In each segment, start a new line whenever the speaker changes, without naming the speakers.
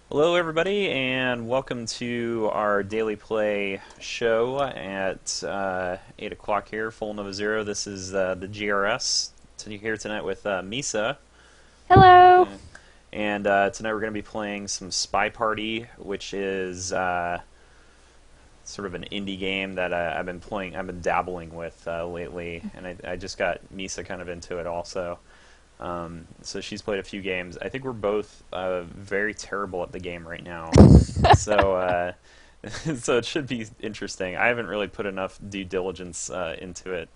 Hello, everybody, and welcome to our daily play show at 8 o'clock here, Full Nova Zero. This is the GRS here tonight with Misa.
Hello.
And tonight we're going to be playing some SpyParty, which is sort of an indie game that I've been dabbling with lately, and I just got Misa kind of into it also. So she's played a few games. I think we're both very terrible at the game right now. So so it should be interesting. I haven't really put enough due diligence into it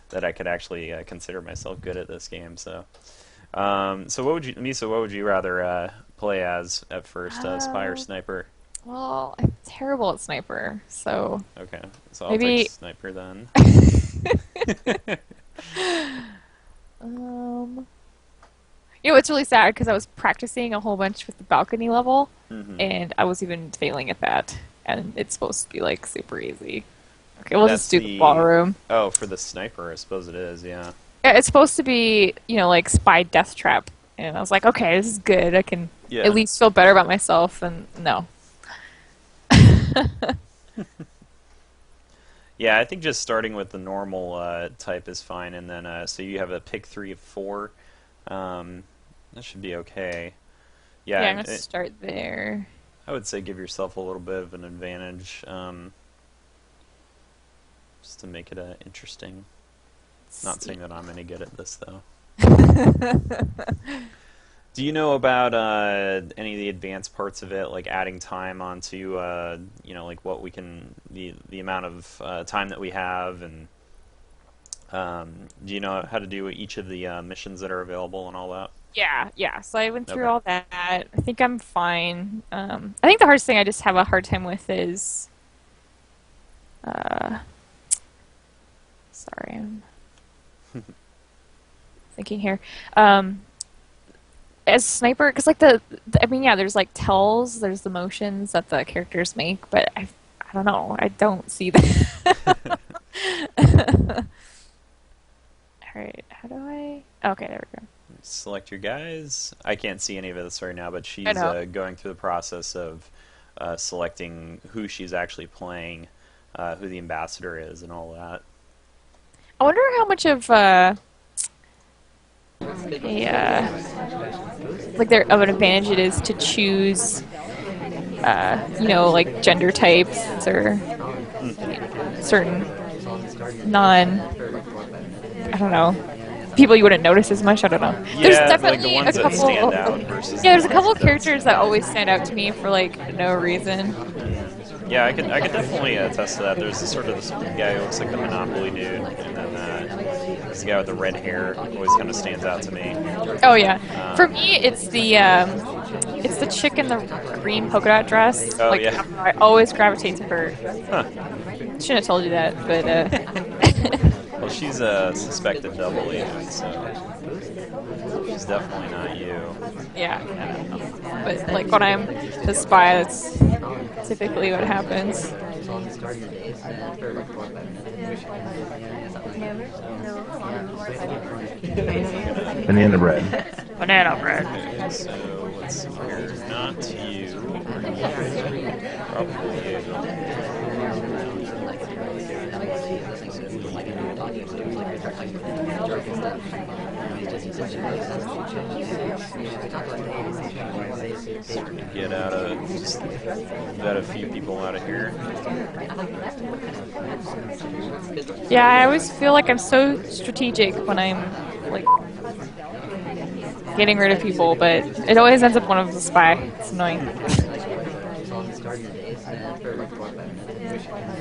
that I could actually consider myself good at this game. So what would you, Misa? What would you rather play as at first, spy or
Um,
sniper?
well, I'm terrible at sniper, so
Okay, so I'll take
maybe.
sniper then.
um, it's really sad because I was practicing a whole bunch with the balcony level,
hmm
and I was even failing at that. And it's supposed to be like super easy. Okay, we'll just
That's
do the
the
ballroom.
oh for the sniper, I suppose it is. Yeah.
Yeah, it's supposed to be, like spy death trap, and I was like, okay, this is good. I can at
Yeah.
least feel better about myself. And no.
Yeah, I think just starting with the normal type is fine, and then so you have a pick 3 of 4. Um, that should be okay. Yeah,
Yeah, I'm gonna start there.
I would say give yourself a little bit of an advantage, just to make it interesting. Not
Let's
saying
see.
that I'm any good at this though. Do you know about any of the advanced parts of it, like adding time onto, like what we can, the amount of time that we have, and do you know how to do each of the missions that are available and all that?
Yeah, yeah. So I went through
Okay.
all that. I think I'm fine. I think the hardest thing I just have a hard time with is, uh, sorry, I'm thinking here. Um, as sniper, because like I mean, yeah, there's like tells, there's the motions that the characters make, but I don't know, I don't see that. All right, how do I? Okay, there we go.
Select your guys. I can't see any of this right now, but
I
she's
know.
going through the process of selecting who she's actually playing, who the ambassador is, and all that.
I wonder how much of a like there of an advantage it is to choose like gender types or certain non I don't know people you wouldn't notice as much. I don't know. There's
Yeah, like the
definitely a
ones that
couple.
stand out versus
Yeah,
the
there's a
ones
couple
that
of
don't
characters that
stand out.
always stand out to me for like no reason.
Yeah, I could definitely attest to that. There's this sort of this guy who looks like the Monopoly dude, and then this guy with the red hair always kind of stands out to me.
Oh yeah, for
Um,
me it's the chick in the green polka dot dress.
oh
Like
yeah,
I always gravitate to her.
huh.
Shouldn't have told you that, but
Well, she's a suspected double agent, so she's definitely not you.
yeah, I don't know. But like when I'm the spy, that's typically what happens.
Banana bread.
Banana bread.
Okay, so let's see here. Not you. Probably you. Starting to get out of just got a few people out of here.
Yeah, I always feel like I'm so strategic when I'm like getting rid of people, but it always ends up one of the spy. It's annoying.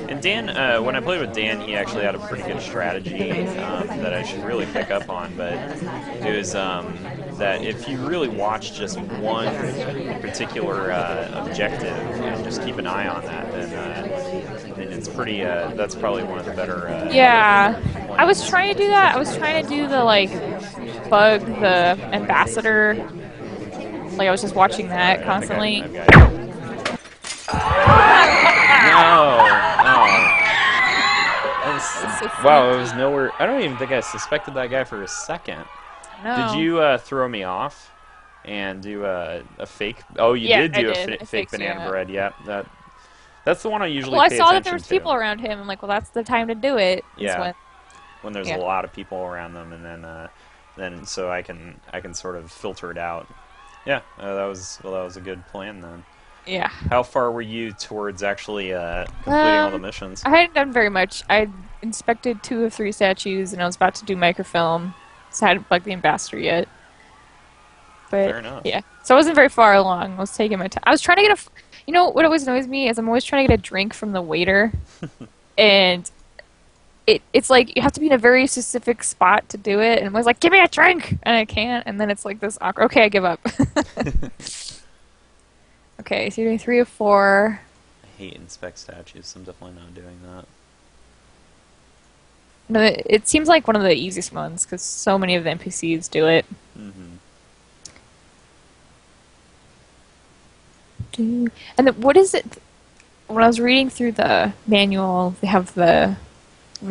And Dan, when I played with Dan, he actually had a pretty good strategy that I should really pick up on. But it was that if you really watch just one particular objective and just keep an eye on that, then it's pretty. That's probably one of the better.
Yeah, I was
Points.
trying to do that. I was trying to do the like bug the ambassador. Like I was just watching
All
that
right, I think
constantly.
I've got you. No, no.
It's so
Wow, it
sneaky.
was nowhere. I don't even think I suspected that guy for a second. Did
No.
you throw me off? and do a fake. Oh, you
Yeah,
did
I
do a
did. I
fake
faked
banana
yeah.
bread. Yeah, that's the one I usually
Well, I
pay
saw that there
attention
was
to.
people around him. I'm like, well, that's the time to do it. Is
Yeah,
when,
when there's a
yeah,
lot of people around them, and then so I can sort of filter it out. Yeah, that was a good plan then.
yeah.
How far were you towards actually completing all the
Um,
missions?
I hadn't done very much. I inspected 2 of 3 statues, and I was about to do microfilm, so I hadn't plugged the ambassador yet. But
Fair enough.
yeah, so I wasn't very far along. I was taking my time. I was trying to get you know what always annoys me is I'm always trying to get a drink from the waiter, and it's like you have to be in a very specific spot to do it, and I'm always like, give me a drink, and I can't, and then it's like this awkward. Okay, I give up. Okay, so you're doing 3 of 4.
I hate inspect statues, so I'm definitely not doing that.
No, it seems like one of the easiest ones because so many of the NPCs do it.
Hmm.
And then what is it? When I was reading through the manual, they have what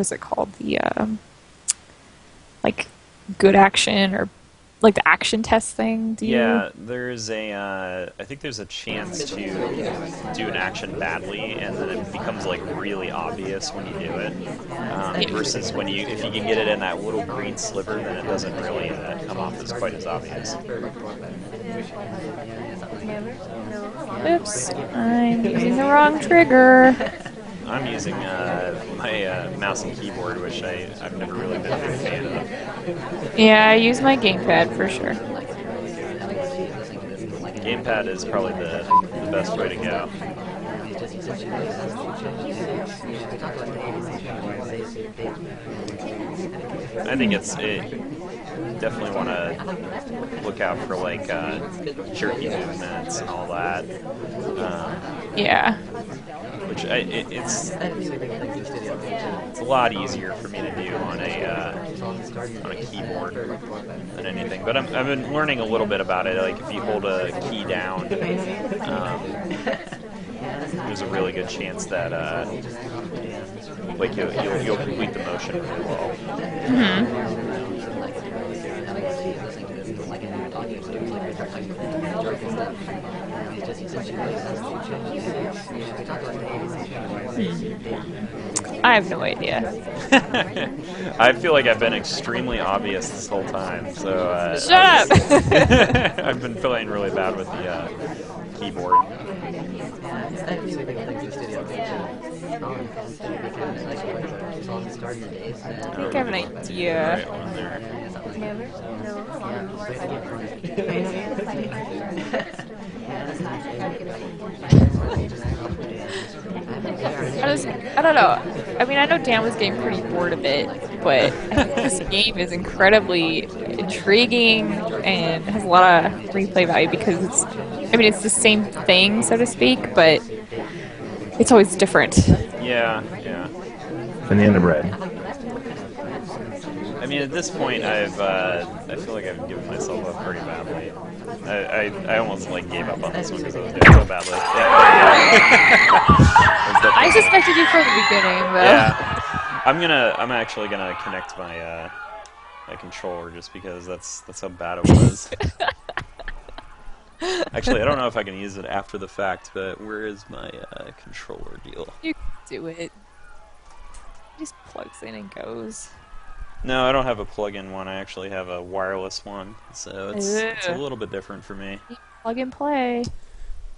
is it called? The like good action or like the action test thing.
Yeah, there's I think there's a chance to do an action badly, and then it becomes like really obvious when you do it. Versus when if you can get it in that little green sliver, then it doesn't really come off as quite as obvious.
Oops, I'm using the wrong trigger.
I'm using my mouse and keyboard, which I've never really been a big fan of.
Yeah, I use my gamepad for sure.
Gamepad is probably the best way to go. I think definitely want to look out for like jerky movements and all that.
Yeah.
Which it's a lot easier for me to do on a keyboard than anything. But I've been learning a little bit about it. Like if you hold a key down, there's a really good chance that like you'll complete the motion really well.
Mm-hmm. I have no idea.
I feel like I've been extremely obvious this whole time, so
Shut up!
I've been feeling really bad with the keyboard.
I think I have an idea.
Right on there.
I don't know. I mean, I know Dan was getting pretty bored of it, but I think this game is incredibly intriguing and has a lot of replay value because it's the same thing, so to speak, but it's always different.
Yeah, yeah.
Banana bread.
I mean, at this point, I feel like I've given myself up pretty badly. I almost like gave up on this one because I was doing so badly. Yeah.
I suspected you from the beginning, though.
Yeah, I'm actually gonna connect my my controller just because that's how bad it was. Actually, I don't know if I can use it after the fact, but where is my controller deal?
You can do it. It just plugs in and goes.
No, I don't have a plug-in one. I actually have a wireless one, so it's a little bit different for me.
Plug and play.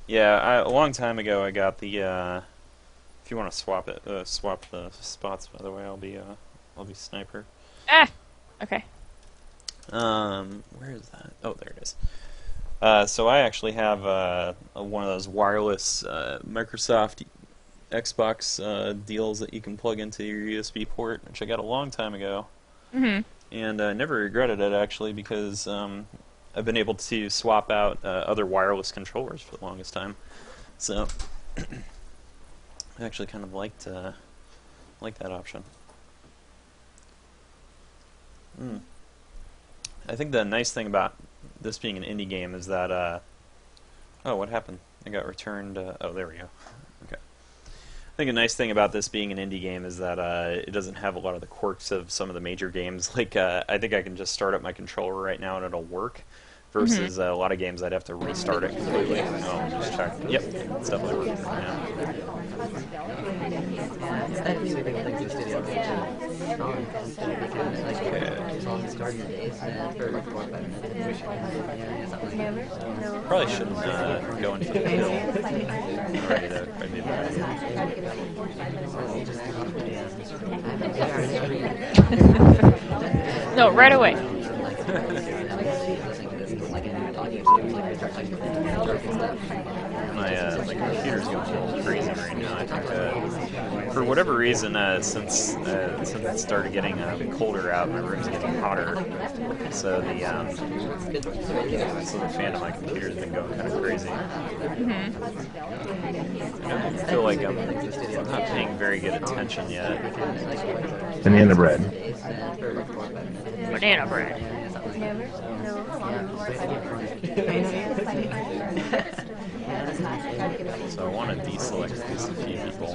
Yeah, a long time ago I got the. If you want to swap the spots, by the way, I'll be sniper.
Ah. Okay.
Where is that? Oh, there it is. So I actually have one of those wireless Microsoft Xbox deals that you can plug into your USB port, which I got a long time ago.
Mm-hmm.
And I never regretted it, actually, because I've been able to swap out other wireless controllers for the longest time. So I actually kind of liked that option. I think the nice thing about this being an indie game is that oh, what happened? I got returned. Oh, there we go. Okay. I think a nice thing about this being an indie game is that it doesn't have a lot of the quirks of some of the major games. Like, I think I can just start up my controller right now and it'll work. versus a lot of games I'd have to restart it completely. Oh, just check. Yep, it's definitely working right now. Probably shouldn't go into the hill. Alrighty, that would probably be a bad idea.
No, right away.
My computer's going a little crazy right now. I think for whatever reason, since it started getting colder out, my room's getting hotter. So the fan of my computer's been going kind of crazy. I feel like I'm not paying very good attention yet.
Banana bread.
Banana bread.
So I want to deselect these a few people.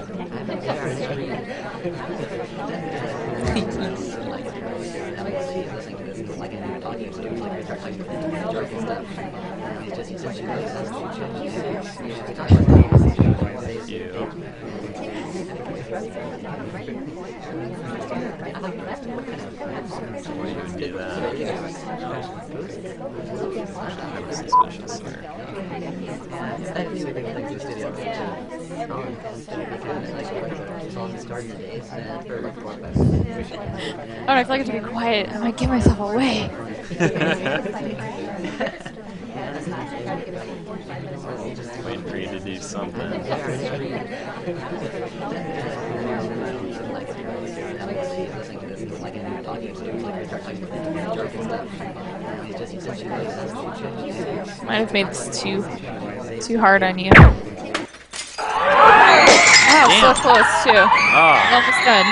Why you would do that? Kind of suspicious there.
Oh, I feel like I have to be quiet. I might give myself away.
Waiting for you to do something.
Might have made this too hard on you. Wow, so close too.
Oh,
Almost done.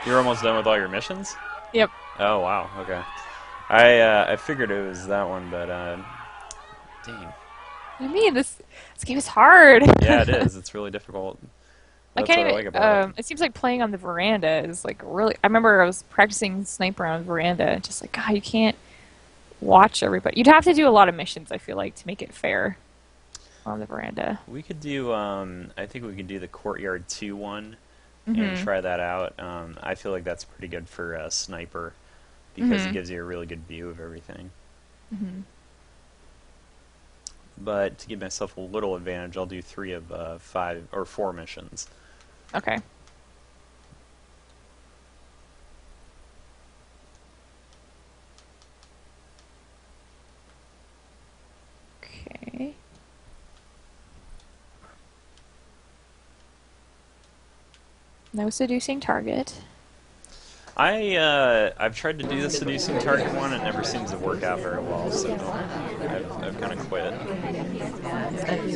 you're almost done with all your missions?
Yep.
Oh wow, okay. I figured it was that one, but dang.
I mean, this game is hard.
Yeah, it is. It's really difficult.
I
That's
can't
what I
even.
like about it.
It seems like playing on the veranda is like really. I remember I was practicing sniper on the veranda, and just like God, you can't watch everybody. You'd have to do a lot of missions. I feel like to make it fair on the veranda.
We could do. I think we could do the Courtyard 2 one and try that out. I feel like that's pretty good for sniper because it gives you a really good view of everything. But to give myself a little advantage, I'll do 3 of 5 or 4 missions.
Okay. Okay. No seducing target.
I've tried to do the seducing target one. It never seems to work out very well, so I've kind of quit.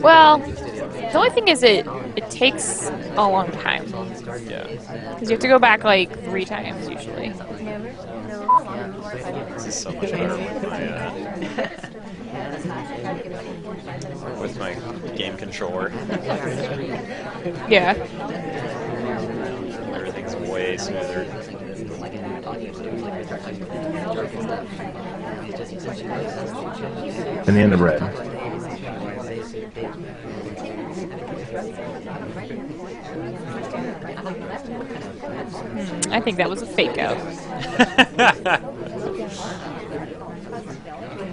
Well, the only thing is it takes a long time.
Yeah.
Because you have to go back like 3 times usually.
This is so much better with my game controller.
Yeah.
Everything's way smoother.
Banana bread.
I think that was a fake out.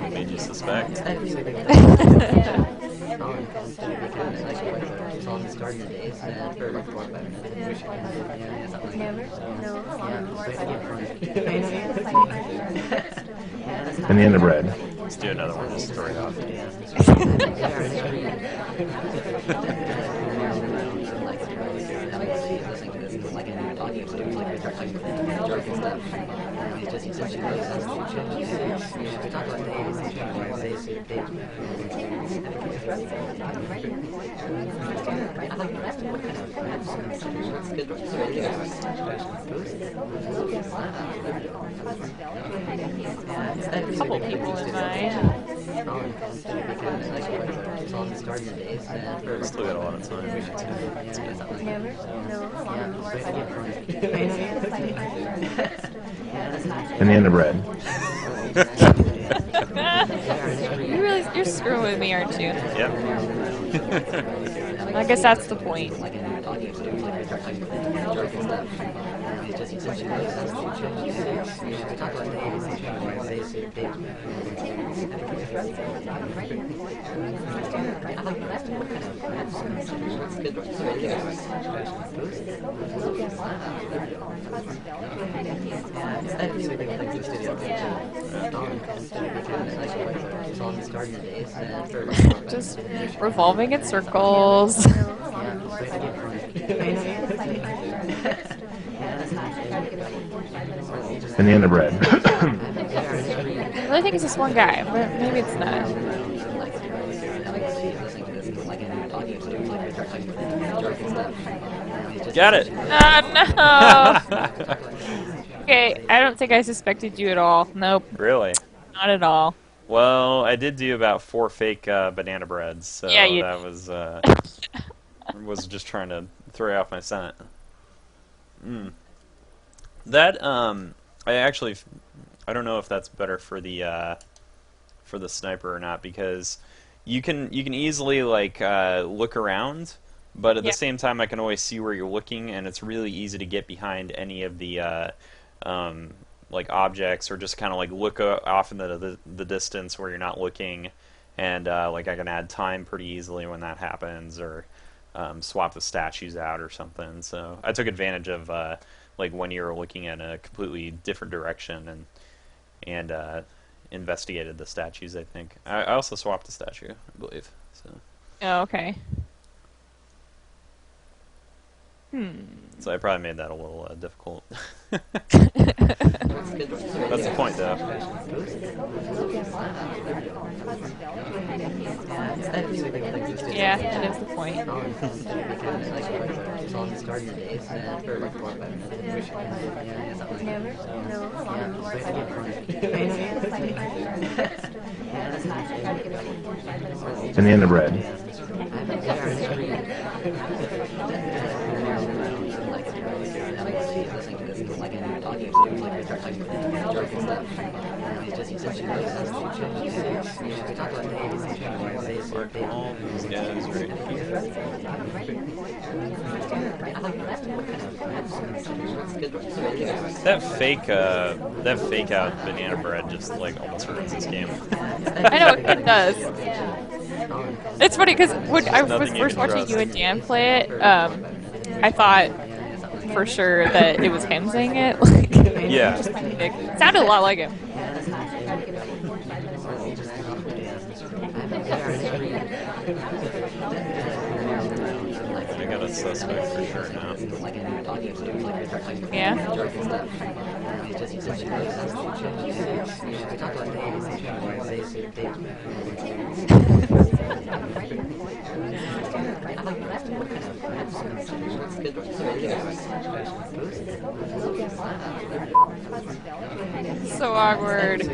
What made you suspect?
Banana bread.
Let's do another one just to start off.
A couple people in mind.
Still got a lot of time. That's good.
Banana bread.
You're screwing with me, aren't you?
Yep.
I guess that's the point. Just revolving in circles.
Banana bread.
I really think it's just one guy, but maybe it's not.
Got it.
Oh, no! Okay, I don't think I suspected you at all. Nope,
Really?
not at all.
Well, I did do about 4 fake banana breads, so
Yeah, you
that was just trying to throw you off my scent. That I don't know if that's better for the sniper or not, because you can easily like look around, but at the same time I can always see where you're looking, and it's really easy to get behind any of the like objects, or just kind of like look off into the distance where you're not looking, and like I can add time pretty easily when that happens, or swap the statues out or something. So I took advantage of like when you were looking in a completely different direction, and investigated the statues. I think I also swapped the statue, I believe. So.
Oh, okay.
So I probably made that a little difficult. That's the point, though.
Yeah, that is the point.
Banana bread.
Mark all these guys right here. That fake out banana bread just like almost ruins this game.
I know it does. It's funny because when I was
Nothing you
first
can
watching
trust.
you and Dan play it, I thought for sure that it was him saying it. Like,
Yeah.
it sounded a lot like him.
I got a suspect for sure now.
Yeah. So awkward.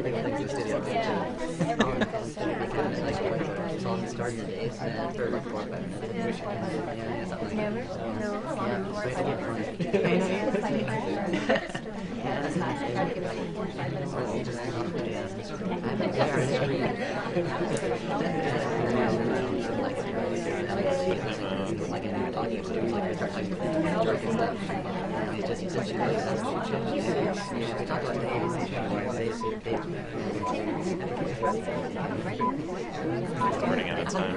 Running out of time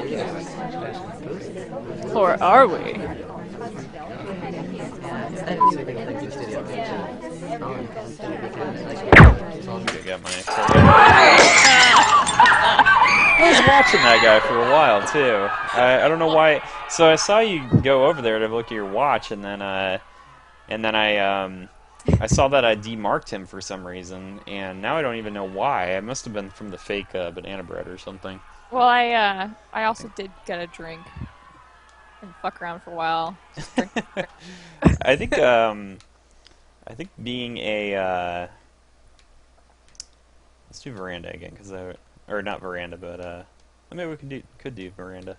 here.
Or are we?
I got my I was watching that guy for a while too. I don't know why. So I saw you go over there to look at your watch, and then I saw that I demarked him for some reason, and now I don't even know why. It must have been from the fake banana bread or something.
Well, I also did get a drink and fuck around for a while. Just drink.
I think being a let's do veranda again, or not veranda, but maybe we could do veranda.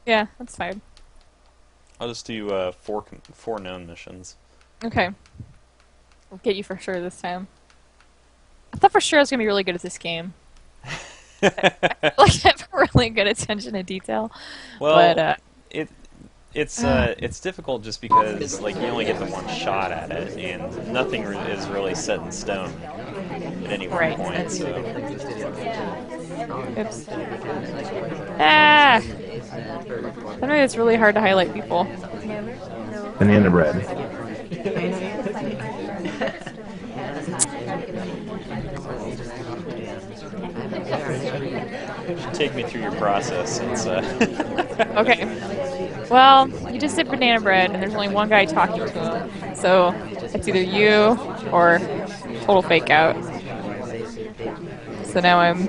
Yeah, that's fine.
I'll just do four known missions.
Okay. I'll get you for sure this time. I thought for sure I was gonna be really good at this game. I feel like I have really good attention to detail.
Well,
But
it it's difficult just because like you only get the one shot at it, and nothing is really set in stone at any one
right.
point. So
Oops. Ah! Sometimes it's really hard to highlight people.
Banana bread.
take me through your process. It's
Okay. Well, you just said banana bread, and there's only one guy talking to him. So it's either you or total fake out. So now I'm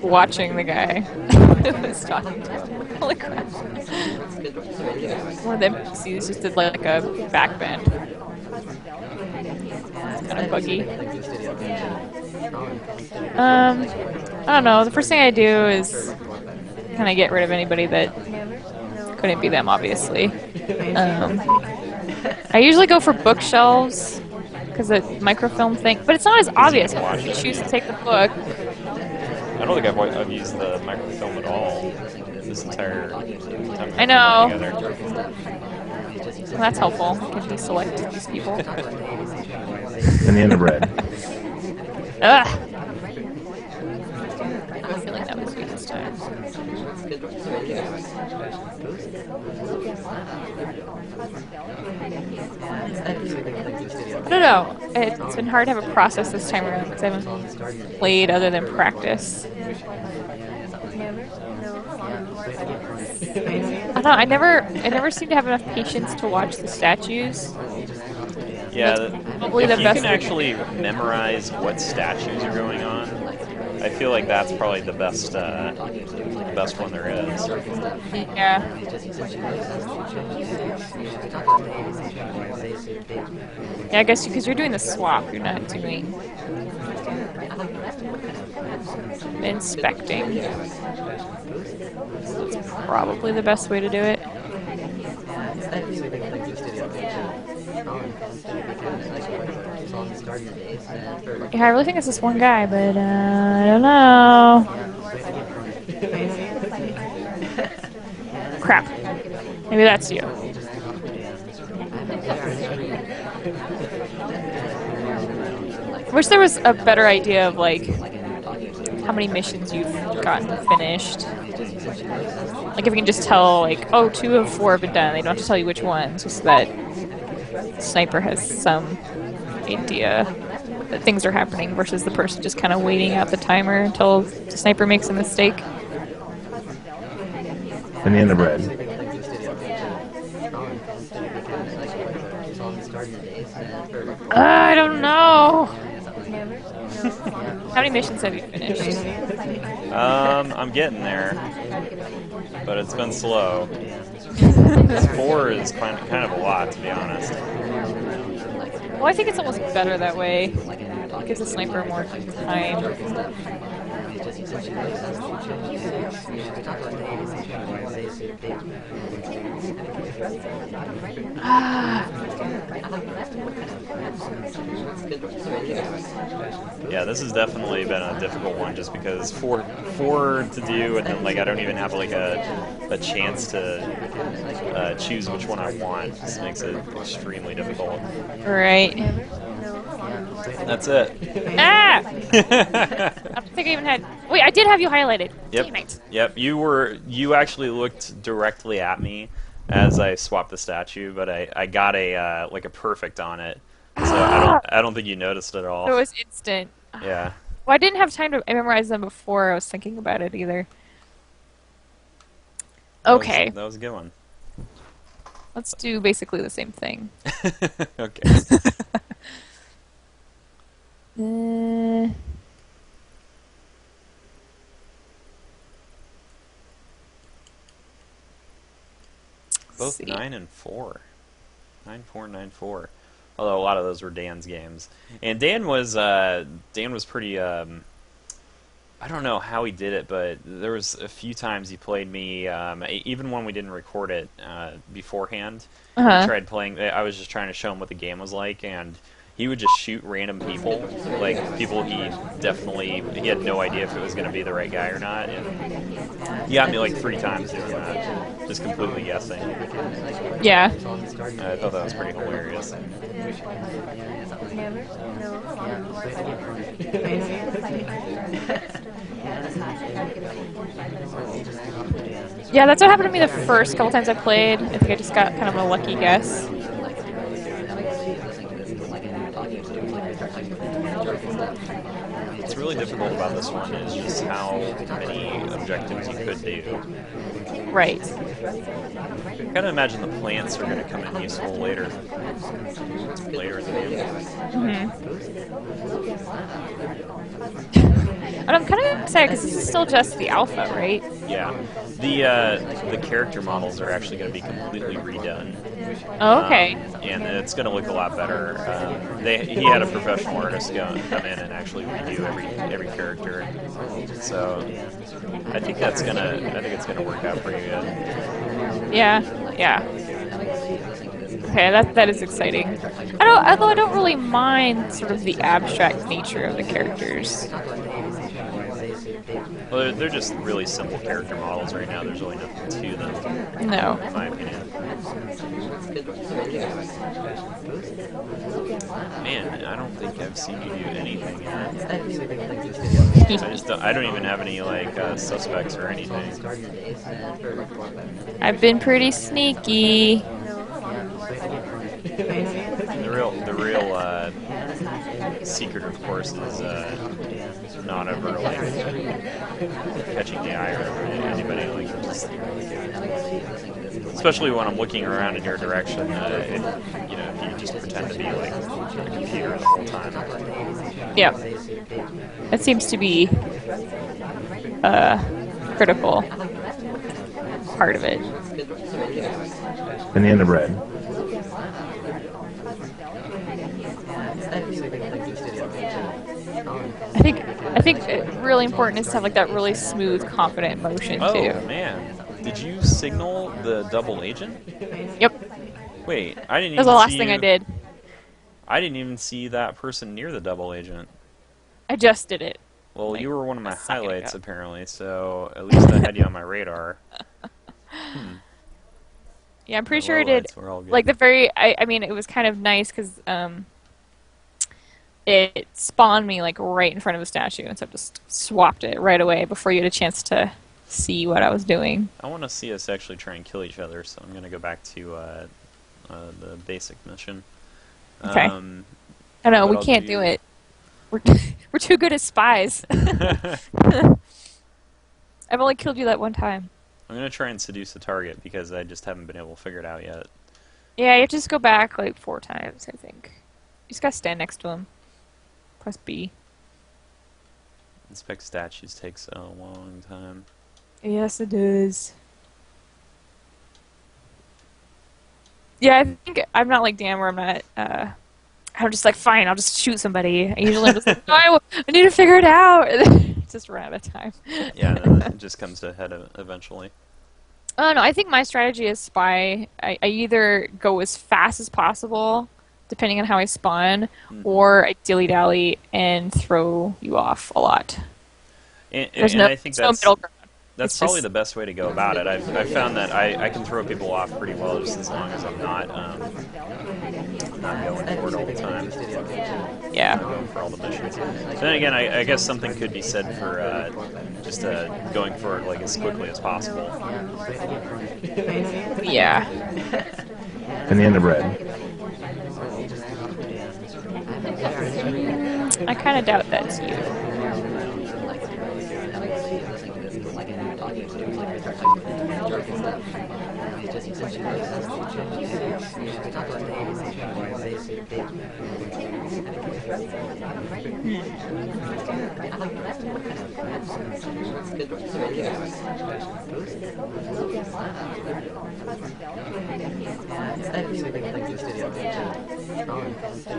watching the guy who's talking to him. Holy crap. One of the NPCs just did like a backbend. It's kind of buggy. I don't know. The first thing I do is kind of get rid of anybody that couldn't be them, obviously. I usually go for bookshelves because the microfilm thing, but it's not as obvious if you choose to take the book.
I don't think I've used the microfilm at all this entire time.
I know.
Together.
Well, that's helpful. I can deselect these people.
Banana bread.
Ugh. I have a feeling that was you this time. I don't know. It's been hard to have a process this time around because I haven't played other than practice. I don't know. I never seem to have enough patience to watch the statues.
Yeah,
Probably
if
the
you
best.
can actually memorize what statues are going on, I feel like that's probably the best one there is.
Yeah. Yeah, I guess because you're doing the swap, you're not doing inspecting. So that's probably the best way to do it. Yeah, I really think it's this one guy, but I don't know. Crap. Maybe that's you. I wish there was a better idea of like how many missions you've gotten finished. Like if you can just tell like, oh, 2 of 4 have been done. They don't have to tell you which ones, just that sniper has some idea that things are happening versus the person just kind of waiting out the timer until the sniper makes a mistake.
Banana bread.
I don't know. How many missions have you finished?
I'm getting there, but it's been slow. 4 is kind of a lot, to be honest.
Well, I think it's almost better that way. It gives the sniper more time.
Yeah, this has definitely been a difficult one just because four to do, and then like I don't even have like a chance to choose which one I want. This makes it extremely difficult.
Right.
That's it.
Ah! I don't think I even had. Wait, I did have you highlighted.
Yep.
Damn it.
Yep. You actually looked directly at me as I swapped the statue, but I got a like a perfect on it. So I don't think you noticed it at all.
It was instant.
Yeah.
Well, I didn't have time to memorize them before I was thinking about it either. Okay.
That was a good one.
Let's do basically the same thing.
Okay. Both 9 and 4. 9-4-9-4. Although a lot of those were Dan's games. And Dan was pretty I don't know how he did it, but there was a few times he played me even when we didn't record it beforehand. He tried playing. I was just trying to show him what the game was like, and he would just shoot random people, like people he had no idea if it was going to be the right guy or not. And he got me like 3 times doing that, just completely guessing.
Yeah.
I thought that was pretty hilarious.
Yeah, that's what happened to me the first couple times I played. I think I just got kind of a lucky guess.
What's really difficult about this one is just how many objectives you could do.
Right.
I gotta imagine the plants are going to come in useful later in the game.
And I'm kind of excited because this is still just the alpha, right?
Yeah, the character models are actually going to be completely redone.
Oh, okay.
And it's going to look a lot better. He had a professional artist come in and actually redo every character. So I think it's gonna work out pretty good.
Yeah. Okay, that is exciting. Although I don't really mind sort of the abstract nature of the characters.
Well, they're just really simple character models right now. There's really nothing to them.
No.
In my opinion. Man, I don't think I've seen you do anything yet. I don't even have any like suspects or anything.
I've been pretty sneaky.
The real secret, of course, is not ever like catching the eye of anybody. Like, just, especially when I'm looking around in your direction. If you just pretend to be like a computer the whole time.
Yeah, that seems to be a critical part of it.
Banana bread.
I think really important is to have like that really smooth, confident motion too.
Oh man, did you signal the double agent?
Yep.
Wait, I didn't even see
That was the last thing I did.
I didn't even see that person near the double agent.
I just did it.
Well,
like,
you were one of my
a second
highlights,
ago.
apparently, so at least I had you on my radar.
Yeah, I'm pretty
The
sure I did.
lowlights were all good.
Like I mean, it was kind of nice because it spawned me like right in front of a statue, and so I just swapped it right away before you had a chance to see what I was doing.
I want to see us actually try and kill each other, so I'm going to go back to the basic mission.
Okay. Oh no, we can't do it. We're too good as spies. I've only killed you that one time.
I'm going to try and seduce a target because I just haven't been able to figure it out yet.
Yeah, you have to just go back like 4 times, I think. You just gotta stand next to him. Press B.
Inspect statues takes a long time.
Yes, it does. Yeah, I think I'm not like Dan where I'm not, I'm just like, fine, I'll just shoot somebody. I usually just like, no, I need to figure it out. Just run out of time.
Yeah, and then it just comes to a head eventually.
Oh, no, I think my strategy is spy. I either go as fast as possible, depending on how I spawn, or I dilly-dally and throw you off a lot.
And
no,
I think
no middle ground.
that's probably the best way to go about it. I've found that I can throw people off pretty well just as long as I'm not going for it all the time.
Yeah.
Going for all the missions. But then again, I guess something could be said for just going for it like as quickly as possible.
Yeah.
Banana bread.
I kind of doubt that's you.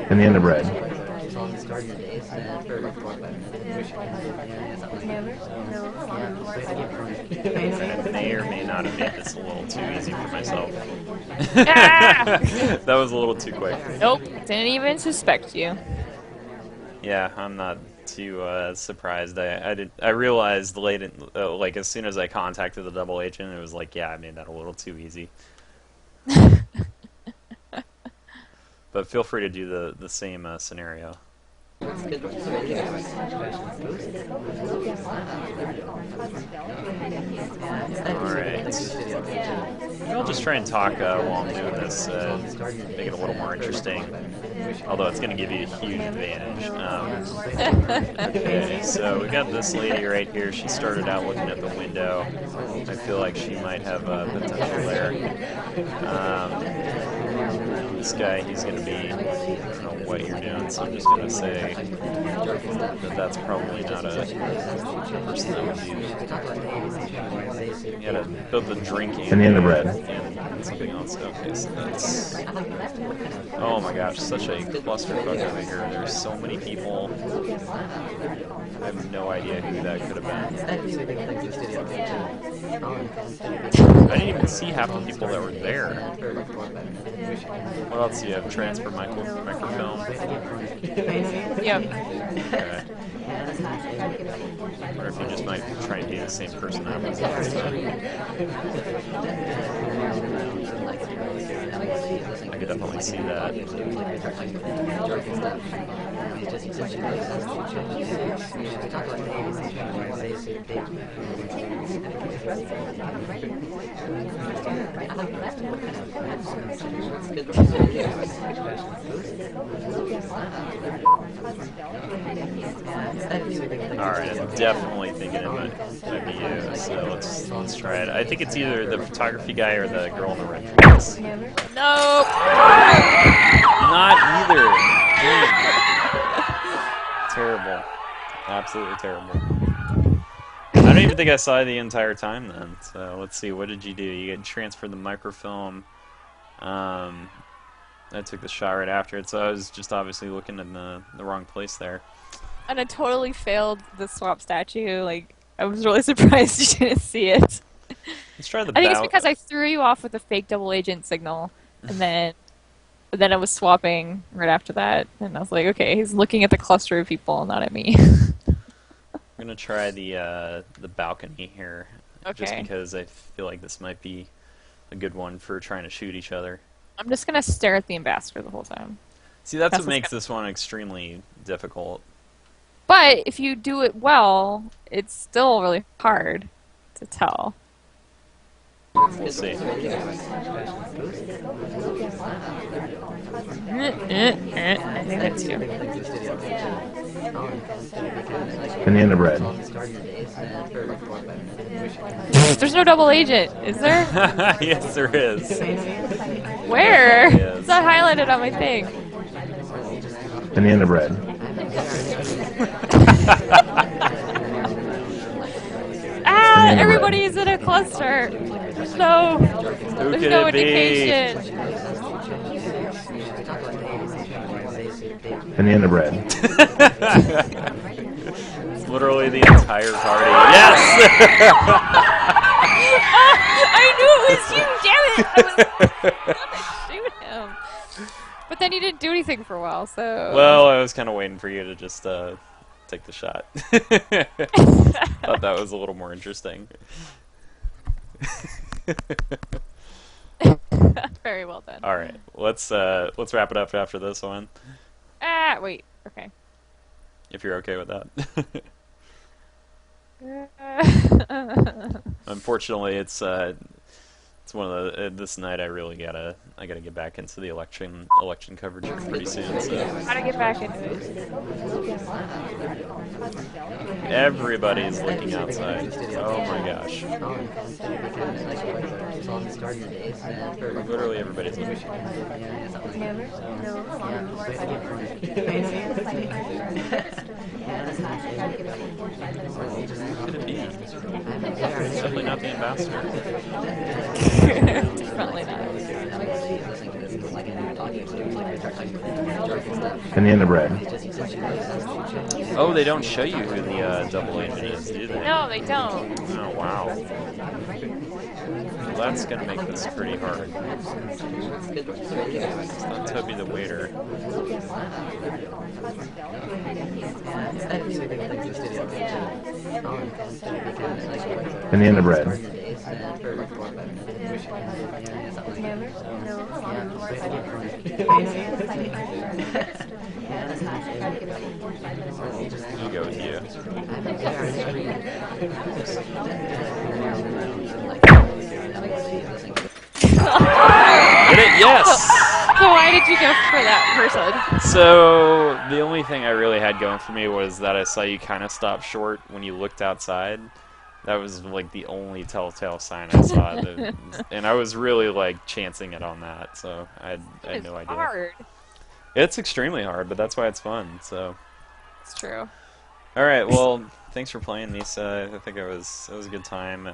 Banana bread.
I may or may not have made this a little too easy for myself.
Ah!
That was a little too quick.
Nope, didn't even suspect you.
Yeah, I'm not too surprised. I realized late, like as soon as I contacted the double agent, it was like, yeah, I made that a little too easy. But feel free to do the same scenario. Alright. I'll just try and talk while I'm doing this, make it a little more interesting. Although it's going to give you a huge advantage. Okay, so we got this lady right here. She started out looking at the window. I feel like she might have potential there. This guy, he's going to be, I don't know what you're doing, so I'm just going to say that that's probably not a person that would do. You gotta build the drink
And the bread.
and something else. Okay, so that's... Oh my gosh, such a clusterfuck over here. There's so many people. I have no idea who that could have been. I didn't even see half the people that were there. What else do you have? Transfer microfilm?
Yep.
Okay. Or if you just might try and be the same person I was last time. I could definitely see that. Alright, I'm definitely thinking it might be you, so let's try it. I think it's either the photography guy or the girl in the red dress.
Nope.
Not either. Terrible. Absolutely terrible. I don't even think I saw you the entire time then. So let's see, what did you do? You had transferred the microfilm. I took the shot right after it, so I was just obviously looking in the wrong place there.
And I totally failed the swap statue. Like, I was really surprised you didn't see it.
Let's try the
I think it's because I threw you off with a fake double agent signal, and then I was swapping right after that, and I was like, okay, he's looking at the cluster of people, not at me.
I'm gonna try the balcony here,
Okay.
just because I feel like this might be a good one for trying to shoot each other.
I'm just gonna stare at the ambassador the whole time.
See, that's what
what's
makes this one extremely difficult.
But if you do it well, it's still really hard to tell.
We'll see.
I think that's you.
Banana bread.
There's no double agent, is there?
Yes, there is.
Where?
There is.
It's not highlighted on my thing.
Banana bread. Banana
Everybody's in a cluster. There's no
could it be?
indication.
Banana bread.
It's literally the entire party. Yes!
I knew it was you, damn it! I was gonna shoot him. But then you didn't do anything for a while, so...
Well, I was kind of waiting for you to just take the shot. Thought that was a little more interesting.
Very well done.
All right, let's wrap it up after this one,
Wait. Okay.
if you're okay with that. Unfortunately, it's one of the this night I really gotta get back into the election coverage here pretty soon. So
Gotta get back into it.
everybody's looking outside. Oh my gosh! Literally everybody's looking. Who could it be? Definitely not the ambassador.
Definitely not.
Banana bread.
Oh, they don't show you who the double agent is, do they?
No, they don't.
Oh, wow. Well, that's going to make this pretty hard. It's not Toby the waiter.
Banana bread.
I'll go with you. Did it? Yes!
So why did you go for that person?
So, the only thing I really had going for me was that I saw you kind of stop short when you looked outside. That was, like, the only telltale sign I saw. And I was really, like, chancing it on that, so I had no idea.
Hard.
It's extremely hard, but that's why it's fun, so...
It's true.
Alright, well, thanks for playing, Misa. I think it was a good time.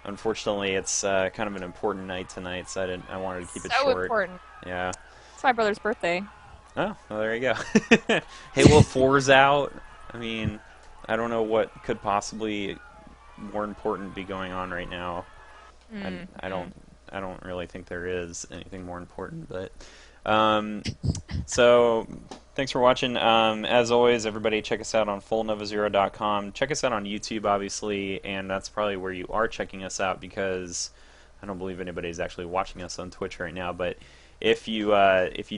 Unfortunately, it's kind of an important night tonight, so I wanted to keep it short.
So important.
Yeah.
It's my brother's birthday.
Oh, well, there you go. Halo 4's out. I mean, I don't know what could possibly more important be going on right now. I don't really think there is anything more important, but so thanks for watching. As always, everybody check us out on fullnovazero.com. Check us out on YouTube, obviously, and that's probably where you are checking us out because I don't believe anybody's actually watching us on Twitch right now. But if you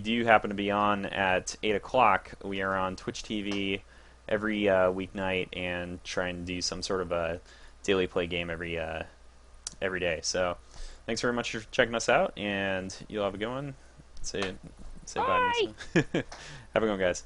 do happen to be on at 8 o'clock, we are on Twitch TV every weeknight and try and do some sort of a daily play game every day. So thanks very much for checking us out, and you'll have a good one. Say bye. Have a good one, guys.